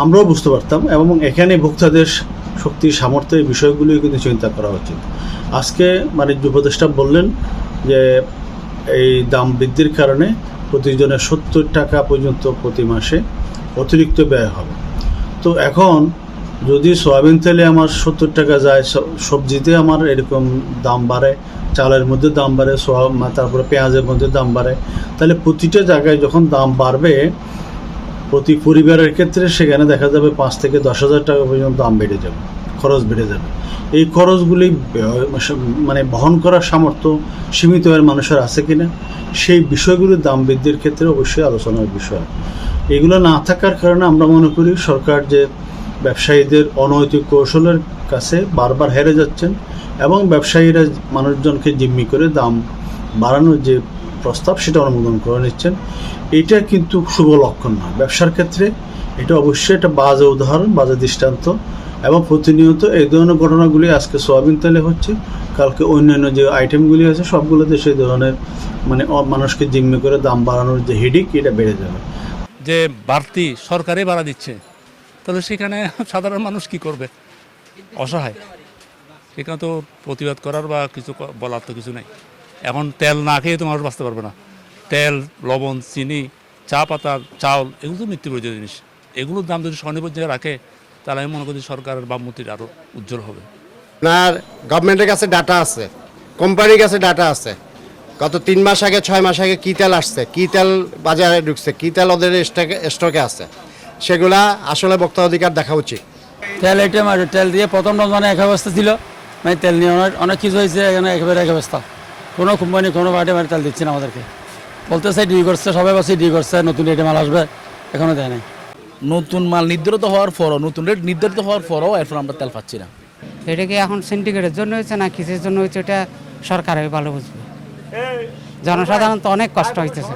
আমরাও বুঝতে পারতাম এবং এখানে ভোক্তাদের শক্তি সামর্থ্য এই বিষয়গুলি কিন্তু চিন্তা করা উচিত। আজকে বাণিজ্য উপদেষ্টা বললেন যে এই দাম বৃদ্ধির কারণে প্রতিজনের 70 টাকা পর্যন্ত প্রতি মাসে অতিরিক্ত ব্যয় হবে। তো এখন যদি সয়াবিন তেলে আমার 70 টাকা যায়, সবজিতে আমার এরকম দাম বাড়ে, চালের মধ্যে দাম বাড়ে, তারপরে পেঁয়াজের মধ্যে দাম বাড়ে, তাহলে প্রতিটা জায়গায় যখন দাম বাড়বে প্রতি পরিবারের ক্ষেত্রে সেখানে দেখা যাবে 5 থেকে 10,000 টাকা পর্যন্ত দাম বেড়ে যাবে, খরচ বেড়ে যাবে। এই খরচগুলি মানে বহন করার সামর্থ্য সীমিত এর মানুষের আছে কিনা, সেই বিষয়গুলির দাম বৃদ্ধির ক্ষেত্রে অবশ্যই আলোচনার বিষয়। এগুলো না থাকার কারণে আমরা মনে করি সরকার যে ব্যবসায়ীদের অনৈতিক কৌশলের কাছে বারবার হেরে যাচ্ছেন এবং ব্যবসায়ীরা মানুষজনকে জিম্মি করে দাম বাড়ানোর যে প্রস্তাব সেটা অনুমোদন করে নিচ্ছেন। এটা কিন্তু শুভ লক্ষণ নয় ব্যবসার ক্ষেত্রে। এটা অবশ্যই একটা বাজে উদাহরণ, বাজে দৃষ্টান্ত এবং প্রতিনিয়ত এই ধরনের ঘটনাগুলি আজকে সয়াবিন তেলে হচ্ছে, কালকে অন্যান্য যে আইটেমগুলি আছে সবগুলোতে সেই ধরনের মানে মানুষকে জিম্মি করে দাম বাড়ানোর যে হেডিক এটা বেড়ে যাবে। যে বাড়তি সরকারই বাড়া দিচ্ছে, তাহলে সেখানে সাধারণ মানুষ কি করবে? অসহায়। সেখানে তো প্রতিবাদ করার বা কিছু বলার তো কিছু নেই। এখন তেল না খেয়ে তো মানুষ বাঁচতে পারবে না। তেল, লবণ, চিনি, চা পাতা, চাউল এগুলো তো নিত্য প্রয়োজনীয় জিনিস। এগুলোর দাম যদি স্বনির্ভর রাখে তাহলে আমি মনে করি সরকারের ভাবমূর্তির আরও উজ্জ্বল হবে। আপনার গভর্নমেন্টের কাছে ডাটা আছে, কোম্পানির কাছে ডাটা আছে। গত 3 মাস আগে 6 মাস আগে কী তেল আসছে, কী তেল বাজারে ঢুকছে, কী তেল ওদের স্টকে আছে, সেগুলা আসলে ভোক্তা অধিকার দেখা উচিত। তেল আইটেম আর তেল দিয়ে প্রথম রমজানে এক অবস্থা ছিল, মানে তেল নিয়ে অনেক কিছু হয়েছে, এখানে একেবারে এক অবস্থা। কোনো কোম্পানি কোনো আইটেম তেল দিচ্ছে না আমাদেরকে, বলতেছে ডি করছে, সবাই বলছে ডি করছে, নতুন আইটেম মাল আসবে, এখনও দেয় নাই। নতুন মাল নির্ধারিত হওয়ার পরও, নতুন রেট নির্ধারিত হওয়ার পরও এরপর আমরা তেল পাচ্ছি না। এটা কি এখন সিন্ডিকেটের জন্য হয়েছে না কিসের জন্য হয়েছে, এটা সরকারই ভালো বুঝবে। জনসাধারণ তো অনেক কষ্ট হইতেছে।